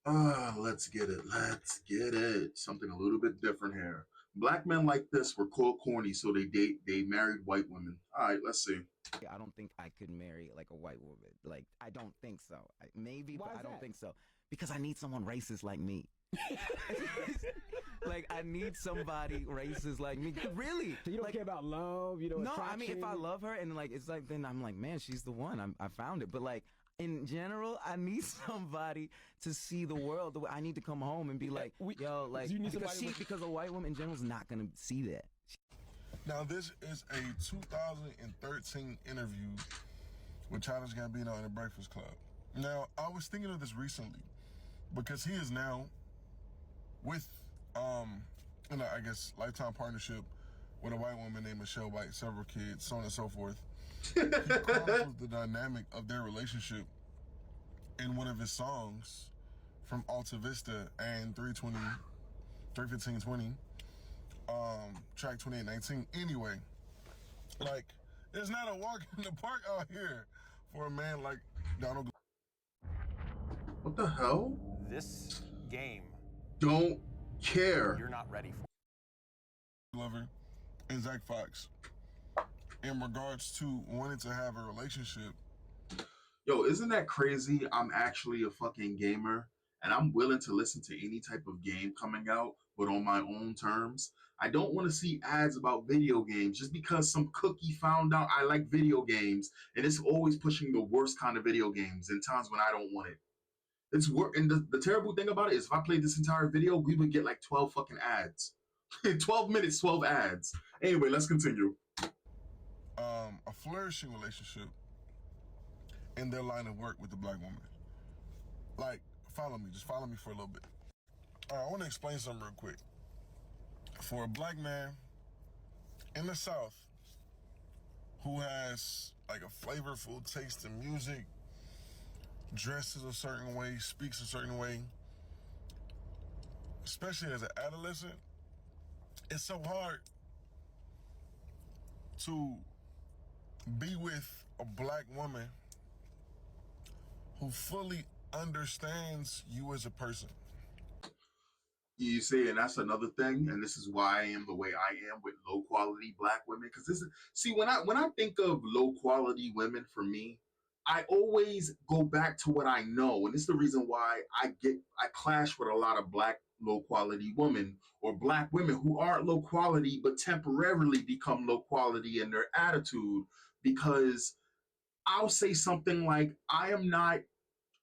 Let's get it. Let's get it. Something a little bit different here. Black men like this were called corny, so they married white women. All right, let's see. I don't think I could marry like a white woman. Like I don't think so. Maybe, Why but is I don't that? think so because I need someone racist like me. Like I need somebody racist like me. Really? So you don't like, care about love, no, attraction? I mean if I love her and like it's like then I'm like man she's the one. I found it. But like in general, I need somebody to see the world. The way I need to come home and be like, yo, like you need because a white woman in general is not gonna see that. Now, this is a 2013 interview with Childish Gambino in the Breakfast Club. Now, I was thinking of this recently because he is now with, I guess, lifetime partnership with a white woman named Michelle White, several kids, so on and so forth. He chronicles the dynamic of their relationship in one of his songs from Alta Vista and 31520. Track 2819. Anyway, like, there's not a walk in the park out here for a man like Donald. What the hell? This game, Don't care. you're not ready for. Glover and Zach Fox in regards to wanting to have a relationship. Yo, isn't that crazy? I'm actually a fucking gamer and I'm willing to listen to any type of game coming out, but on my own terms. I don't want to see ads about video games just because some cookie found out I like video games and it's always pushing the worst kind of video games in times when I don't want it. It's work, and the terrible thing about it is if I played this entire video, we would get like 12 fucking ads. 12 minutes, 12 ads. Anyway, let's continue. A flourishing relationship in their line of work with the black woman. Like, follow me, just follow me for a little bit. All right, I want to explain something real quick. For a black man in the South who has like a flavorful taste in music, dresses a certain way, speaks a certain way, especially as an adolescent, it's so hard to be with a black woman who fully understands you as a person. You see, and that's another thing, and this is why I am the way I am with low quality black women. Because this is see when I think of low quality women for me, I always go back to what I know, and this is the reason why I clash with a lot of black low quality women or black women who aren't low quality but temporarily become low quality in their attitude because I'll say something like I am not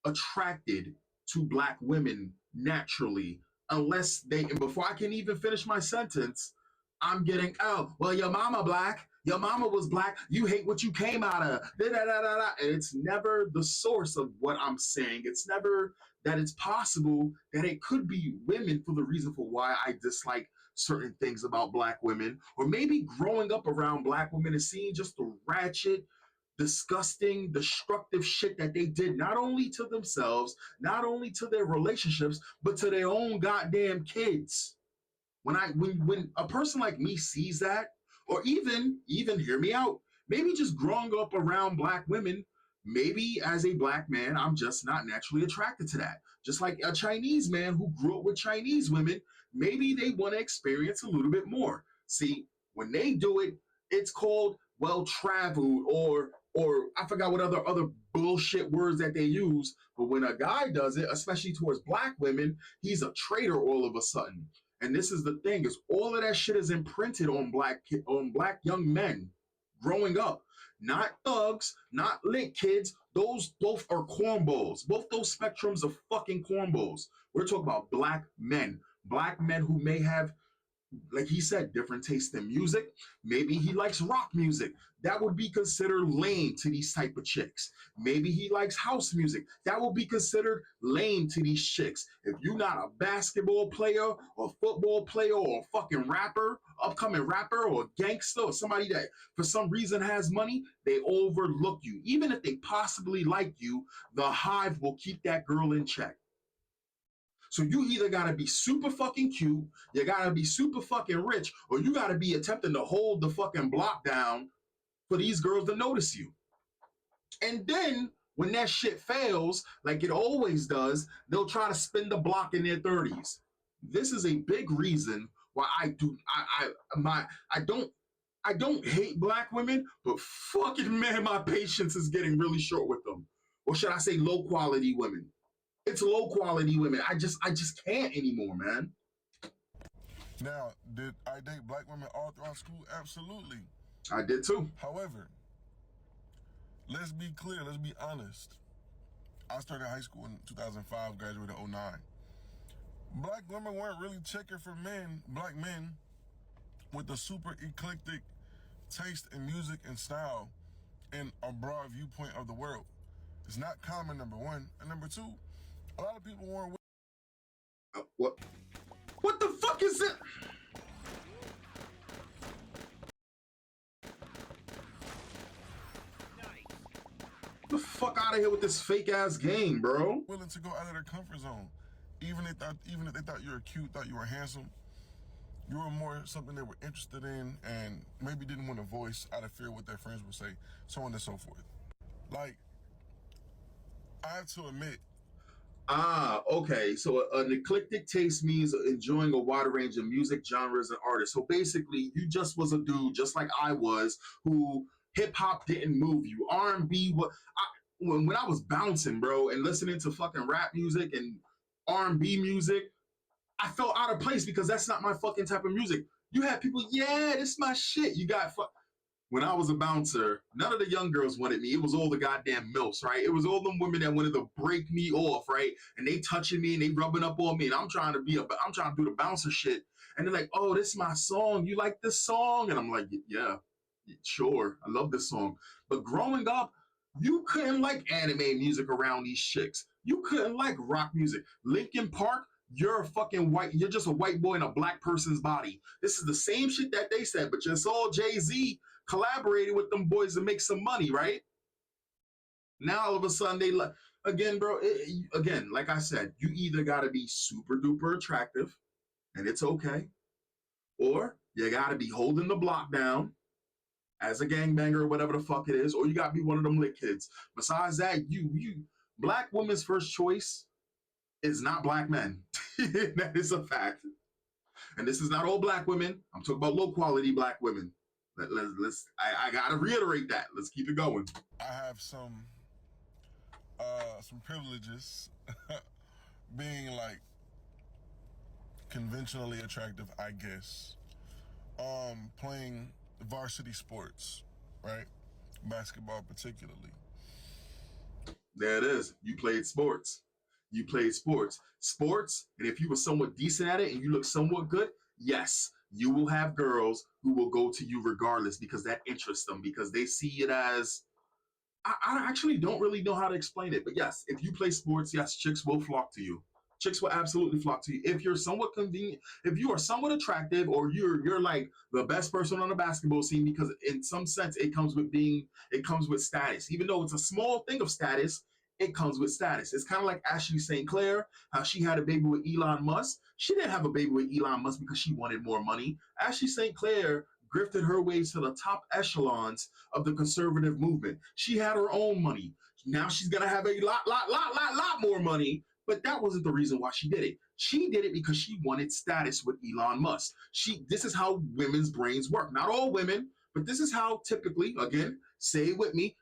attracted to black women naturally unless they and before I can even finish my sentence, I'm getting well your mama black, your mama was black, you hate what you came out of. Da, da, da, da, da. And it's never the source of what I'm saying. It's never that it's possible that it could be women for the reason for why I dislike certain things about black women, or maybe growing up around black women and seeing just the ratchet disgusting, destructive shit that they did not only to themselves, not only to their relationships, but to their own goddamn kids. When a person like me sees that, or even hear me out, maybe just growing up around black women, maybe as a black man, I'm just not naturally attracted to that. Just like a Chinese man who grew up with Chinese women, maybe they want to experience a little bit more. See, when they do it, it's called well traveled or I forgot what other bullshit words that they use. But when a guy does it, especially towards black women, he's a traitor all of a sudden. And this is the thing: is all of that shit is imprinted on black young men growing up. Not thugs, not lit kids. Those both are cornballs. Both those spectrums of fucking cornballs. We're talking about black men who may have, like he said, different taste in music. Maybe he likes rock music. That would be considered lame to these type of chicks. Maybe he likes house music. That would be considered lame to these chicks. If you're not a basketball player or football player or a fucking rapper, upcoming rapper or gangster or somebody that for some reason has money, they overlook you. Even if they possibly like you, the hive will keep that girl in check. So you either gotta be super fucking cute, you gotta be super fucking rich, or you gotta be attempting to hold the fucking block down for these girls to notice you. And then When that shit fails, like it always does, they'll try to spin the block in their 30s. This is a big reason why I don't hate black women, but fucking man, my patience is getting really short with them. Or should I say low quality women? It's low quality women. I just can't anymore, man. Now, did I date black women all throughout school? Absolutely. I did too. However, let's be clear, let's be honest. I started high school in 2005, graduated in 09. Black women weren't really checking for black men with a super eclectic taste in music and style and a broad viewpoint of the world. It's not common, number one. And number two, a lot of people weren't. What? What the fuck is it? Get the fuck out of here with this fake ass game, bro. Willing to go out of their comfort zone. Even if they thought you were cute, thought you were handsome, you were more something they were interested in and maybe didn't want to voice out of fear what their friends would say, so on and so forth. Like, I have to admit. Okay. So an eclectic taste means enjoying a wide range of music, genres, and artists. So basically, you just was a dude, just like I was, who hip hop didn't move you. R&B, when I was bouncing, bro, and listening to fucking rap music and R&B music, I felt out of place because that's not my fucking type of music. You had people, yeah, this is my shit. You got when I was a bouncer, none of the young girls wanted me. It was all the goddamn milfs, right? It was all them women that wanted to break me off, right? And they touching me and they rubbing up on me, and I'm trying to do the bouncer shit. And they're like, "Oh, this is my song. You like this song?" And I'm like, "Yeah, sure. I love this song." But growing up, you couldn't like anime music around these chicks. You couldn't like rock music. Linkin Park, you're just a white boy in a black person's body. This is the same shit that they said, but just all Jay-Z collaborated with them boys to make some money, right? Now all of a sudden they like, again, bro. Again, like I said, you either got to be super duper attractive, and it's okay, or you got to be holding the block down as a gangbanger or whatever the fuck it is, or you got to be one of them lit kids. Besides that, black women's first choice is not black men. That is a fact. And this is not all black women. I'm talking about low quality black women. I gotta reiterate that. Let's keep it going. I have some privileges being like conventionally attractive, I guess. Playing varsity sports, right? Basketball particularly. There it is. You played sports. You played sports. Sports, and if you were somewhat decent at it and you look somewhat good, yes, you will have girls who will go to you regardless because that interests them, because they see it as I actually don't really know how to explain it, but yes, if you play sports, yes, chicks will flock to you. Chicks will absolutely flock to you if you're somewhat convenient, if you are somewhat attractive, or you're like the best person on the basketball scene. Because in some sense, it comes with status. Even though it's a small thing of status, it comes with status. It's kind of like Ashley St. Clair, how she had a baby with Elon Musk. She didn't have a baby with Elon Musk because she wanted more money. Ashley St. Clair grifted her way to the top echelons of the conservative movement. She had her own money. Now she's gonna have a lot more money. But that wasn't the reason why she did it. She did it because she wanted status with Elon Musk. This is how women's brains work. Not all women, but this is how typically, again, say it with me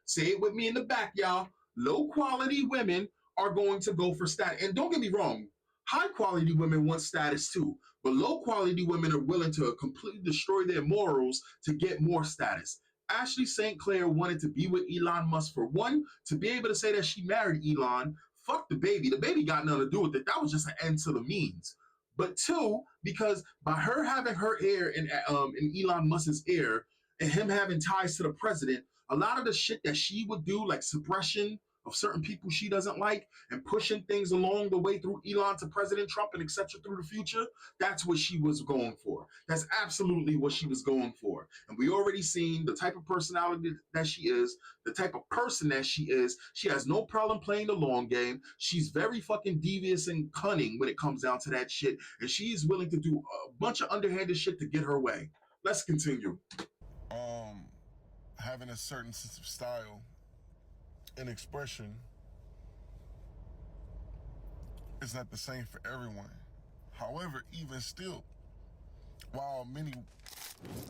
in the back, y'all. Low quality women are going to go for status. And don't get me wrong, high quality women want status too. But low quality women are willing to completely destroy their morals to get more status. Ashley St. Clair wanted to be with Elon Musk for one, to be able to say that she married Elon. Fuck the baby. The baby got nothing to do with it. That was just an end to the means. But two, because by her having her ear in Elon Musk's ear and him having ties to the president, a lot of the shit that she would do, like suppression of certain people she doesn't like and pushing things along the way through Elon to President Trump and etc. through the future, that's what she was going for. That's absolutely what she was going for. And we already seen the type of personality that she is, the type of person that she is. She has no problem playing the long game. She's very fucking devious and cunning when it comes down to that shit. And she's willing to do a bunch of underhanded shit to get her way. Let's continue. Having a certain sense of style and expression is not the same for everyone. However, even still, while many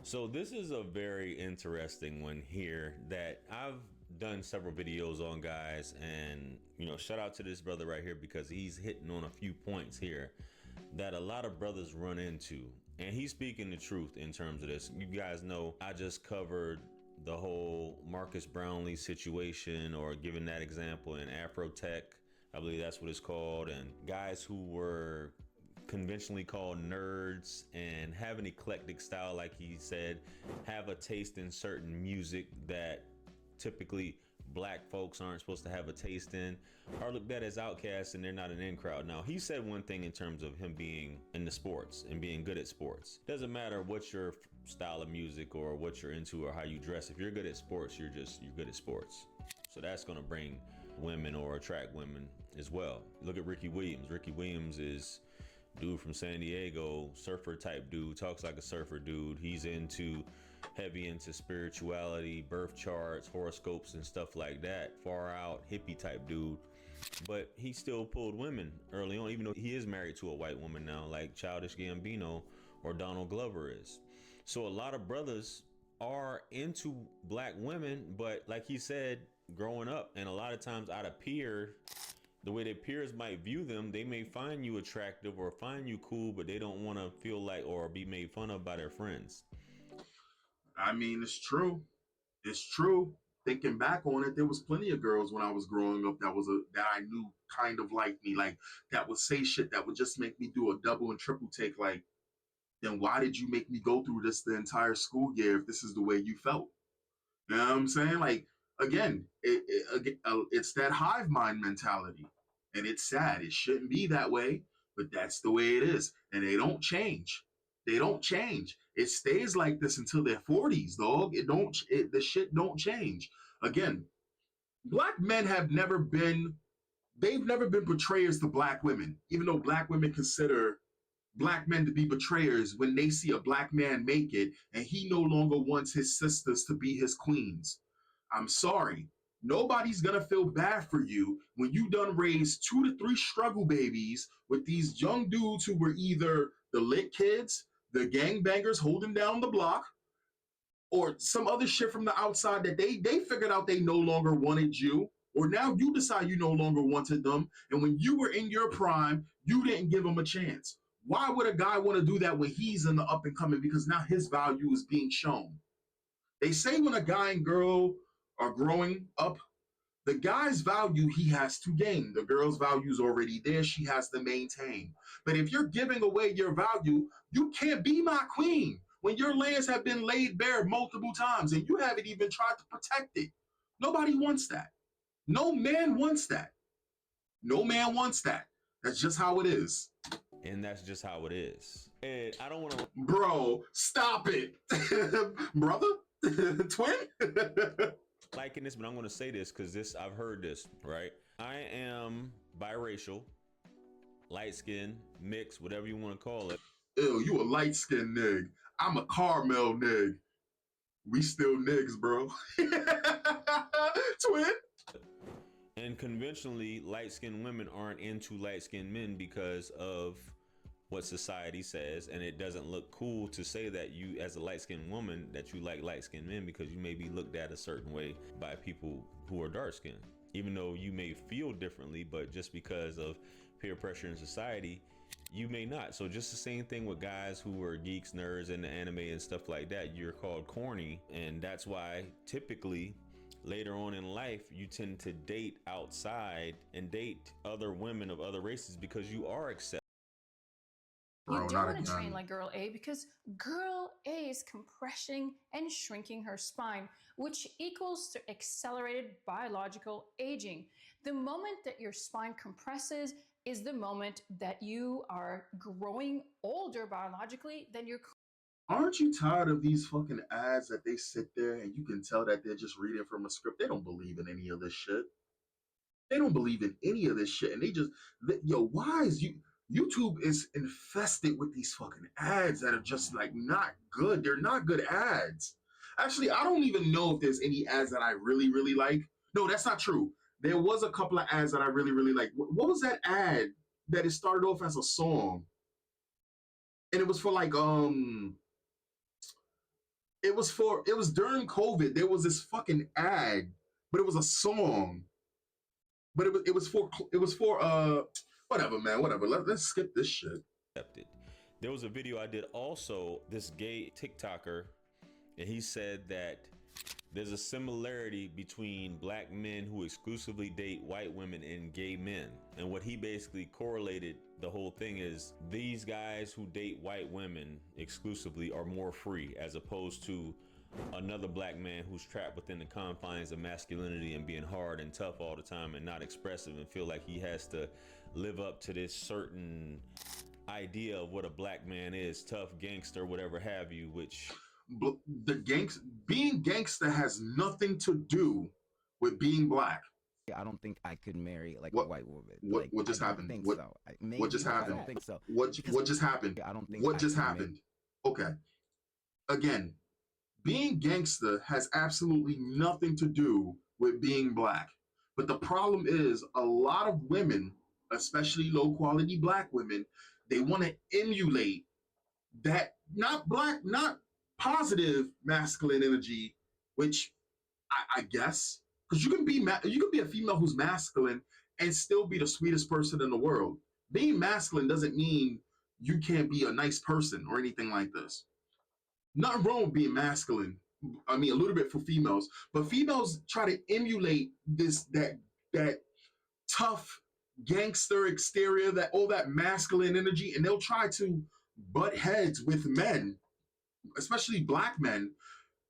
So this is a very interesting one here that I've done several videos on, guys, and shout out to this brother right here because he's hitting on a few points here that a lot of brothers run into, and he's speaking the truth in terms of this. You guys know I just covered the whole Marcus Brownlee situation, or giving that example in Afrotech, I believe that's what it's called, and guys who were conventionally called nerds and have an eclectic style, like he said, have a taste in certain music that typically black folks aren't supposed to have a taste in, are looked at as outcasts and they're not an in crowd. Now, he said one thing in terms of him being in the sports and being good at sports. Doesn't matter what your style of music or what you're into or how you dress. If you're good at sports, you're good at sports. So that's going to bring women or attract women as well. Look at Ricky Williams. Ricky Williams is dude from San Diego, surfer type dude, talks like a surfer dude. He's heavy into spirituality, birth charts, horoscopes and stuff like that. Far out hippie type dude. But he still pulled women early on, even though he is married to a white woman now, like Childish Gambino or Donald Glover is. So a lot of brothers are into black women, but like he said, growing up, and a lot of times out of the way their peers might view them, they may find you attractive or find you cool, but they don't want to feel like or be made fun of by their friends. I mean, it's true. It's true. Thinking back on it, there was plenty of girls when I was growing up that I knew kind of liked me, like that would say shit that would just make me do a double and triple take. Like, then why did you make me go through this the entire school year if this is the way you felt? You know what I'm saying? Like, again, it's that hive mind mentality, and it's sad. It shouldn't be that way, but that's the way it is, and they don't change. They don't change. It stays like this until their 40s, dog. It don't. The shit don't change. Again, black men have never been. They've never been betrayers to black women, even though black women consider black men to be betrayers when they see a black man make it and he no longer wants his sisters to be his queens. I'm sorry. Nobody's gonna feel bad for you when you done raised 2 to 3 struggle babies with these young dudes who were either the lit kids, the gangbangers holding down the block, or some other shit from the outside that they figured out they no longer wanted you, or now you decide you no longer wanted them, and when you were in your prime you didn't give them a chance. Why would a guy want to do that when he's in the up and coming? Because now his value is being shown. They say when a guy and girl are growing up, the guy's value he has to gain, the girl's value is already there, she has to maintain. But if you're giving away your value, you can't be my queen when your lands have been laid bare multiple times and you haven't even tried to protect it. Nobody wants that. No man wants that. No man wants that. That's just how it is. And that's just how it is. And I don't want to Bro, stop it. Brother? Twin? liken this, but I'm going to say this because I've heard this, right? I am biracial, light skin, mixed, whatever you want to call it. Ew, you a light skinned nig. I'm a caramel nig. We still niggas, bro. Twin? And conventionally, light-skinned women aren't into light-skinned men because of what society says, and it doesn't look cool to say that you, as a light-skinned woman, that you like light-skinned men because you may be looked at a certain way by people who are dark-skinned, even though you may feel differently, but just because of peer pressure in society, you may not. So just the same thing with guys who are geeks, nerds, into anime and stuff like that. You're called corny, and that's why typically later on in life, you tend to date outside and date other women of other races because you are accepted. You don't want to train like girl A because girl A is compressing and shrinking her spine, which equals to accelerated biological aging. The moment that your spine compresses is the moment that you are growing older biologically than your. Aren't you tired of these fucking ads that they sit there and you can tell that they're just reading from a script? They don't believe in any of this shit. They don't believe in any of this shit. And why is YouTube is infested with these fucking ads that are just like not good. They're not good ads. Actually, I don't even know if there's any ads that I really, really like. No, that's not true. There was a couple of ads that I really, really like. What was that ad that it started off as a song? And it was for like it was during COVID. There was this fucking ad, but it was a song. But it was for whatever, man, whatever. Let's skip this shit. Accepted. There was a video I did also, this gay TikToker, and he said that there's a similarity between black men who exclusively date white women and gay men. And what he basically correlated the whole thing is these guys who date white women exclusively are more free, as opposed to another black man who's trapped within the confines of masculinity and being hard and tough all the time and not expressive and feel like he has to live up to this certain idea of what a black man is, tough, gangster, whatever have you, which being gangster has nothing to do with being black. I don't think I could marry like What- a white woman. what just I don't happened? think What- so. what just I happened? don't think so. What just happened? I don't think What I just could happened? Okay. Again, being gangster has absolutely nothing to do with being black. But the problem is a lot of women, especially low quality black women, they want to emulate that not positive masculine energy, which I guess because you can be a female who's masculine and still be the sweetest person in the world. Being masculine doesn't mean you can't be a nice person or anything like this. Nothing wrong with being masculine. I mean, a little bit for females, but females try to emulate that tough gangster exterior, that all that masculine energy, and they'll try to butt heads with men, especially black men,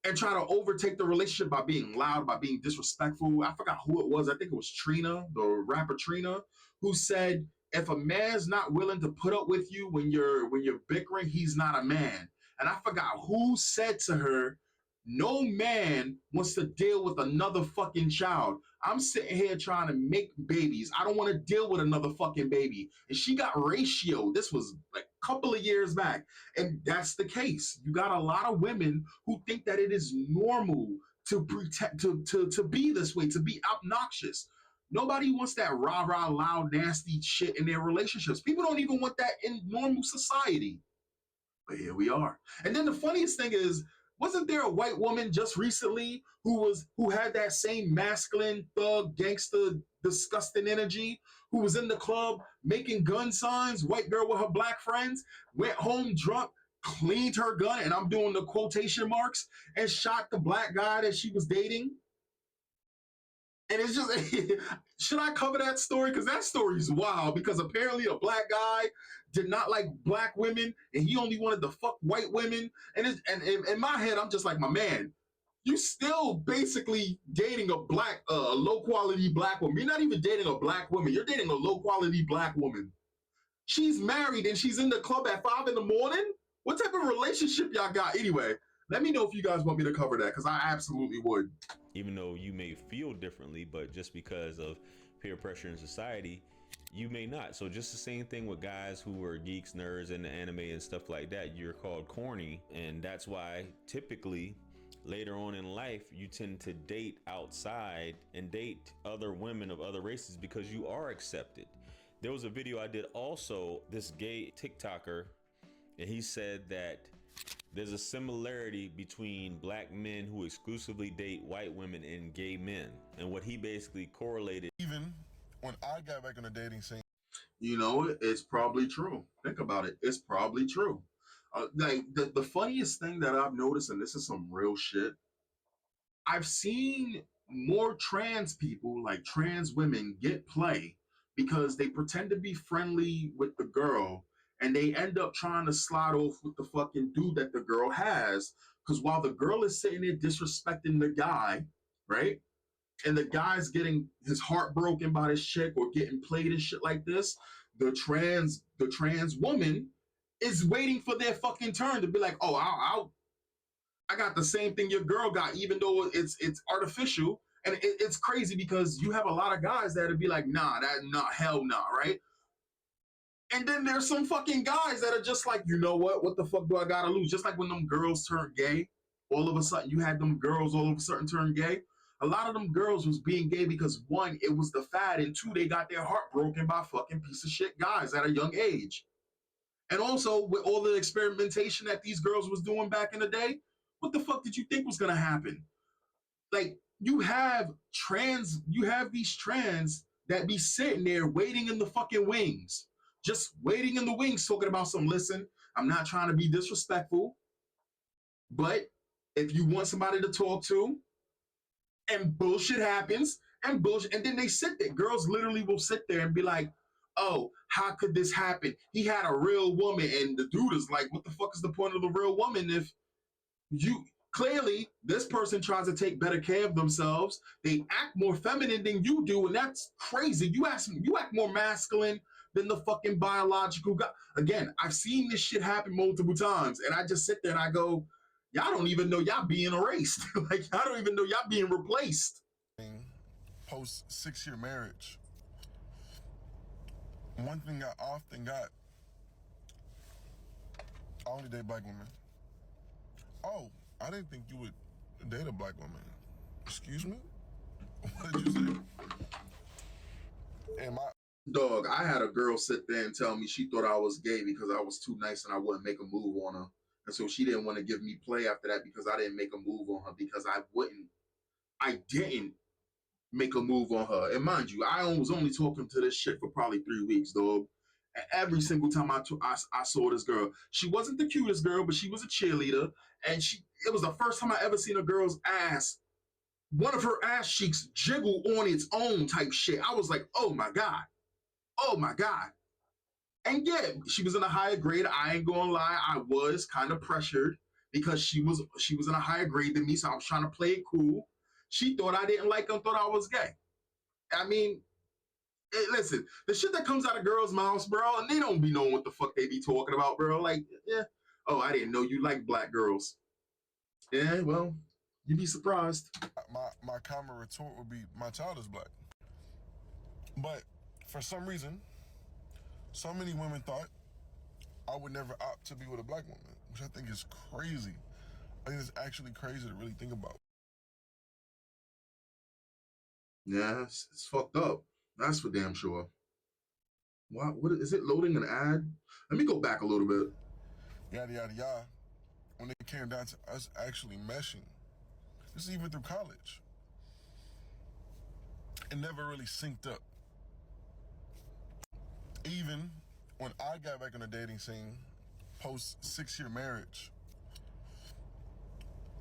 and try to overtake the relationship by being loud, by being disrespectful. I forgot who it was. I think it was Trina, the rapper Trina, who said, "If a man's not willing to put up with you when you're bickering, he's not a man." And I forgot who said to her, "No man wants to deal with another fucking child. I'm sitting here trying to make babies. I don't want to deal with another fucking baby." And she got ratio. This was like a couple of years back. And that's the case. You got a lot of women who think that it is normal to protect to be this way, to be obnoxious. Nobody wants that rah-rah loud nasty shit in their relationships. People don't even want that in normal society. But here we are. And then the funniest thing is, wasn't there a white woman just recently who had that same masculine thug gangster disgusting energy, who was in the club making gun signs, white girl with her black friends, went home drunk, cleaned her gun, and I'm doing the quotation marks, and shot the black guy that she was dating? And it's just, should I cover that story? Because that story is wild. Because apparently a black guy did not like black women, and he only wanted to fuck white women. And in my head, I'm just like, my man, you still basically dating a low quality black woman. You're not even dating a black woman. You're dating a low quality black woman. She's married and she's in the club at 5 in the morning. What type of relationship y'all got? Anyway, let me know if you guys want me to cover that, because I absolutely would. even though you may feel differently, but just because of peer pressure in society, you may not. So just the same thing with guys who are geeks, nerds, into anime and stuff like that. You're called corny, and that's why typically later on in life you tend to date outside and date other women of other races because you are accepted. There was a video I did also, this gay TikToker, and he said that there's a similarity between black men who exclusively date white women and gay men. And what he basically correlated. Even when I got back on the dating scene, You know, it's probably true. Think about it. It's probably true. Like the funniest thing that I've noticed, and this is some real shit, I've seen more trans people, like trans women, get play because they pretend to be friendly with the girl and they end up trying to slide off with the fucking dude that the girl has. Because while the girl is sitting there disrespecting the guy, right? And the guy's getting his heart broken by this chick or getting played and shit like this, the trans woman is waiting for their fucking turn to be like, "Oh, I got the same thing your girl got," even though it's artificial. And it's crazy because you have a lot of guys that'd be like, "Nah, hell nah," right? And then there's some fucking guys that are just like, "You know what the fuck do I gotta lose?" Just like when them girls turned gay, all of a sudden you had them girls all of a sudden turn gay. A lot of them girls was being gay because one, it was the fad, and two, they got their heart broken by fucking piece of shit guys at a young age. And also with all the experimentation that these girls was doing back in the day, what the fuck did you think was gonna happen? Like you have these trans that be sitting there waiting in the fucking wings, just waiting in the wings, talking about some. Listen, I'm not trying to be disrespectful, but if you want somebody to talk to, and bullshit happens, and then they sit there. Girls literally will sit there and be like, "Oh, how could this happen? He had a real woman," and the dude is like, "What the fuck is the point of the real woman if you clearly this person tries to take better care of themselves, they act more feminine than you do, and that's crazy. You act more masculine than the fucking biological guy." Again, I've seen this shit happen multiple times, and I just sit there and I go, y'all don't even know y'all being erased. Like, I don't even know y'all being replaced. Post 6-year marriage, one thing I often got, I only date black women. Oh, I didn't think you would date a black woman. Excuse me? What did you say? And my Dog, I had a girl sit there and tell me she thought I was gay because I was too nice and I wouldn't make a move on her. And so she didn't want to give me play after that because I didn't make a move on her because I didn't make a move on her. And mind you, I was only talking to this shit for probably 3 weeks, dog. And every single time I saw this girl, she wasn't the cutest girl, but she was a cheerleader. And it was the first time I ever seen a girl's ass, one of her ass cheeks jiggle on its own type shit. I was like, oh my God. Oh my God. And yeah, she was in a higher grade. I ain't gonna lie, I was kind of pressured because she was in a higher grade than me, so I was trying to play it cool. She thought I didn't like her, thought I was gay. I mean, listen, the shit that comes out of girls' mouths, bro, and they don't be knowing what the fuck they be talking about, bro. Like, yeah, oh, I didn't know you like black girls. Yeah, well, you'd be surprised. my common retort would be, my child is black. But for some reason, so many women thought I would never opt to be with a black woman, which I think is crazy. I think it's actually crazy to really think about. Yeah, it's fucked up. That's for damn sure. What is it loading an ad? Let me go back a little bit. Yada, yada, yada. When it came down to us actually meshing, this is even through college, it never really synced up. Even when I got back on the dating scene, post 6-year marriage,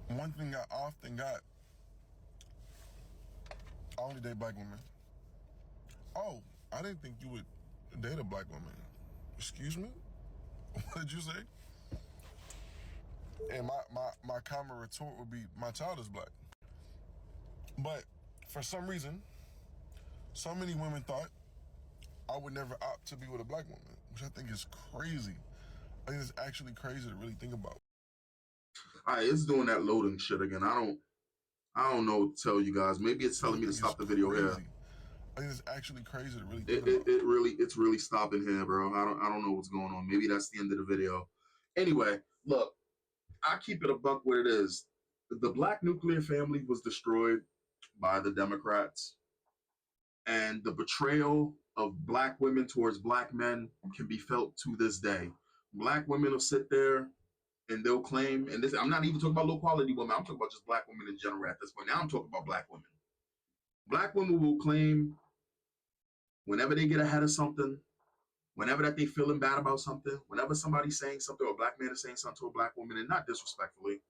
one thing I often got, I only date black women. Oh, I didn't think you would date a black woman. Excuse me? What did you say? And my common retort would be, my child is black. But for some reason, so many women thought I would never opt to be with a black woman, which I think is crazy. I think it's actually crazy to really think about. All right, it's doing that loading shit again. I don't know what to tell you guys. Maybe it's telling me to stop the video here. I think it's actually crazy to really think about. It's really stopping here, bro. I don't know what's going on. Maybe that's the end of the video. Anyway, look, I keep it a buck where it is. The black nuclear family was destroyed by the Democrats, and the betrayal of black women towards black men can be felt to this day. Black women will sit there and they'll claim, and this, I'm not even talking about low quality women, I'm talking about just black women in general at this point. Now I'm talking about black women. Black women will claim whenever they get ahead of something, whenever that they feeling bad about something, whenever somebody's saying something or a black man is saying something to a black woman, and not disrespectfully,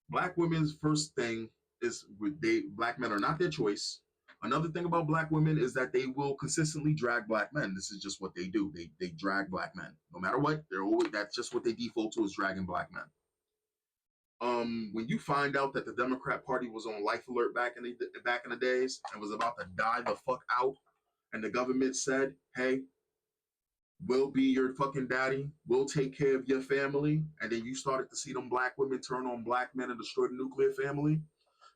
black women's first thing is black men are not their choice. Another thing about black women is that they will consistently drag black men. This is just what they do. They drag black men. No matter what, that's just what they default to, is dragging black men. When you find out that the Democrat Party was on life alert back in the days and was about to die the fuck out, and the government said, "Hey, we'll be your fucking daddy. We'll take care of your family," and then you started to see them black women turn on black men and destroy the nuclear family,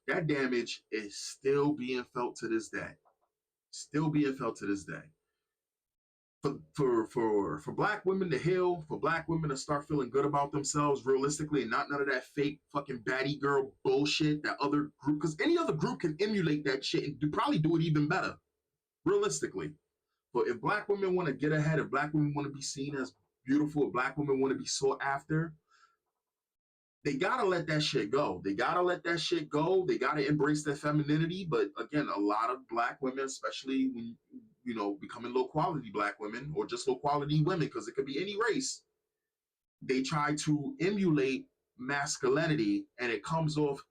that damage is still being felt to this day. Still being felt to this day. for black women to heal, for black women to start feeling good about themselves realistically, and not none of that fake fucking baddie girl bullshit that other group, because any other group can emulate that shit and probably do it even better realistically. But if black women want to get ahead, if black women want to be seen as beautiful, if black women want to be sought after, they gotta let that shit go. They gotta let that shit go. They gotta embrace their femininity. But again, a lot of black women, especially when becoming low quality black women or just low quality women, because it could be any race, they try to emulate masculinity, and it comes off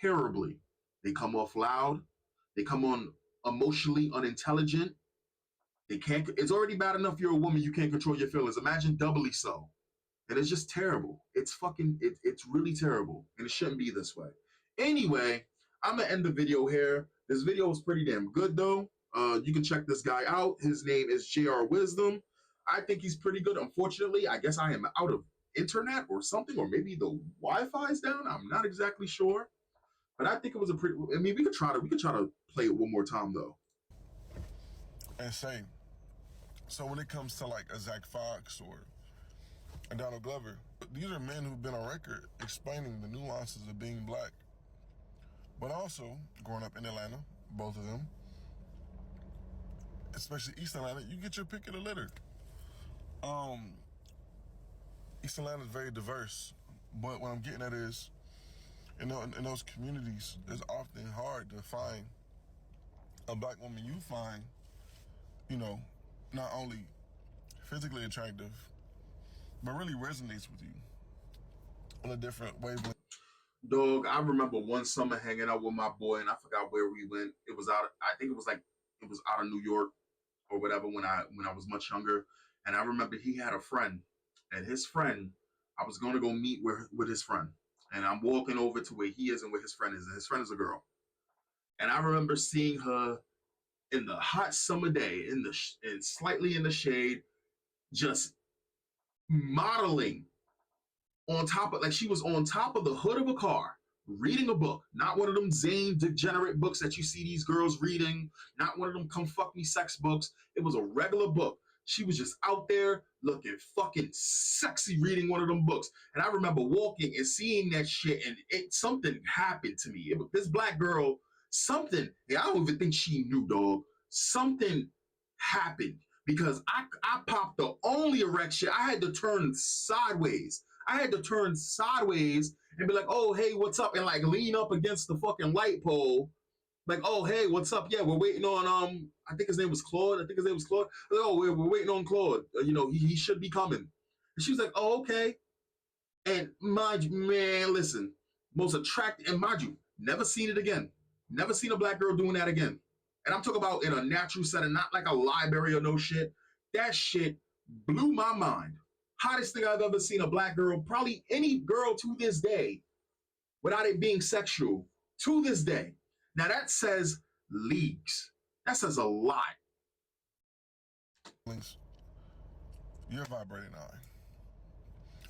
terribly. They come off loud. They come on emotionally unintelligent. They can't. It's already bad enough you're a woman, you can't control your feelings. Imagine doubly so. And it's just terrible. It's fucking, it's really terrible. And it shouldn't be this way. Anyway, I'm gonna end the video here. This video was pretty damn good though. You can check this guy out. His name is JR Wisdom. I think he's pretty good. Unfortunately, I guess I am out of internet or something, or maybe the Wi-Fi is down. I'm not exactly sure. But I think it was a pretty, I mean, we could try to play it one more time though. And say, so when it comes to like a Zach Fox or a Donald Glover, these are men who've been on record explaining the nuances of being black. But also, growing up in Atlanta, both of them, especially East Atlanta, you get your pick of the litter. East Atlanta is very diverse, but what I'm getting at is, in those communities, it's often hard to find a black woman you find, not only physically attractive, but really resonates with you on a different wavelength. Dog, I remember one summer hanging out with my boy, and I forgot where we went. It was out. I think it was out of New York or whatever when I was much younger. And I remember he had a friend, and his friend, I was going to go meet with his friend, and I'm walking over to where he is and where his friend is, and his friend is a girl. And I remember seeing her in the hot summer day, in slightly in the shade, just modeling on top of, like, she was on top of the hood of a car reading a book, not one of them zane degenerate books that you see these girls reading, not one of them come fuck me sex books. It was a regular book. She was just out there looking fucking sexy reading one of them books. And I remember walking and seeing that shit, and something happened to me. This black girl, something, I don't even think she knew, dog. Something happened because I popped the only erection. I had to turn sideways. I had to turn sideways and be like, oh, hey, what's up? And like lean up against the fucking light pole. Like, oh, hey, what's up? Yeah, we're waiting on, I think his name was Claude. Like, oh, we're waiting on Claude. He should be coming. And she was like, oh, okay. And mind you, man, listen, most attractive, and mind you, never seen it again. Never seen a black girl doing that again. And I'm talking about in a natural setting, not like a library or no shit. That shit blew my mind. Hottest thing I've ever seen a black girl, probably any girl to this day, without it being sexual, to this day. Now that says leagues. That says a lot. You're vibrating on.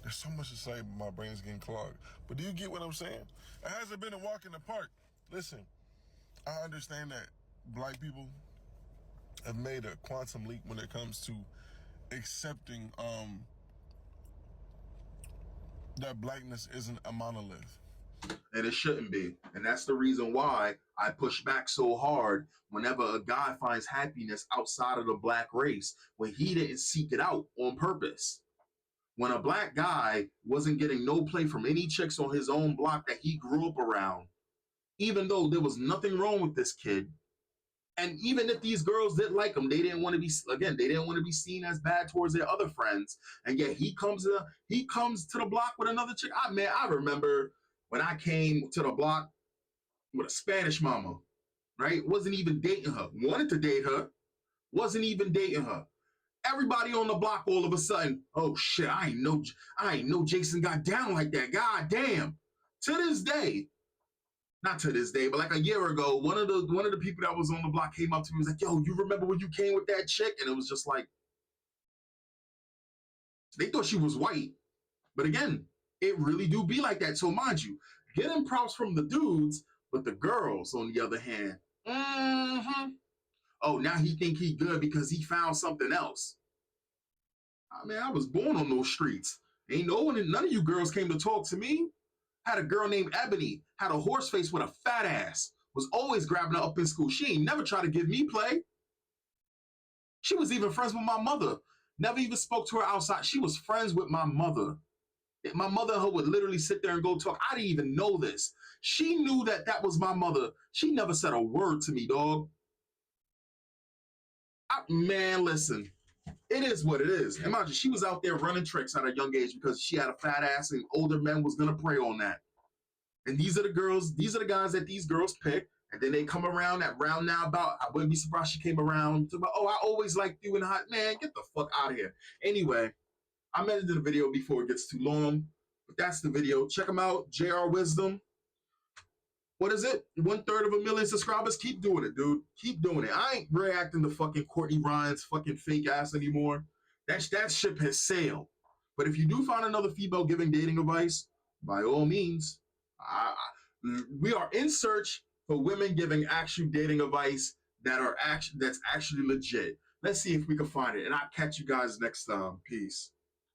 There's so much to say, but my brain is getting clogged. But do you get what I'm saying? It hasn't been a walk in the park. Listen, I understand that black people have made a quantum leap when it comes to accepting that blackness isn't a monolith. And it shouldn't be. And that's the reason why I push back so hard whenever a guy finds happiness outside of the black race, when he didn't seek it out on purpose. When a black guy wasn't getting no play from any chicks on his own block that he grew up around, even though there was nothing wrong with this kid, and even if these girls didn't like him, they didn't want to be seen as bad towards their other friends. And yet he comes to the block with another chick. I remember when I came to the block with a Spanish mama, right? Wasn't even dating her. Wanted to date her. Wasn't even dating her. Everybody on the block all of a sudden, oh shit, I ain't know Jason got down like that. God damn. To this day, not to this day, but like a year ago, one of the people that was on the block came up to me and was like, yo, you remember when you came with that chick? And it was just like, they thought she was white. But again, it really do be like that. So mind you, getting props from the dudes, but the girls, on the other hand, oh, now he think he good because he found something else. I mean, I was born on those streets. Ain't no one, none of you girls came to talk to me. Had a girl named Ebony, had a horse face with a fat ass, was always grabbing her up in school. She ain't never tried to give me play. She was even friends with my mother. Never even spoke to her outside. She was friends with my mother. My mother and her would literally sit there and go talk. I didn't even know this. She knew that that was my mother. She never said a word to me, dog. Man, listen. It is what it is. Imagine she was out there running tricks at a young age because she had a fat ass and older men was gonna prey on that. And these are the girls, these are the guys that these girls pick. And then they come around at round now about, I wouldn't be surprised she came around to about, oh, I always liked you in hot. Man, get the fuck out of here. Anyway, I'm editing the video before it gets too long. But that's the video. Check them out. JR Wisdom. What is it? 1/3 of a million subscribers. Keep doing it, dude. Keep doing it. I ain't reacting to fucking Courtney Ryan's fucking fake ass anymore. That ship has sailed. But if you do find another female giving dating advice, by all means, we are in search for women giving actual dating advice that's actually legit. Let's see if we can find it. And I'll catch you guys next time. Peace.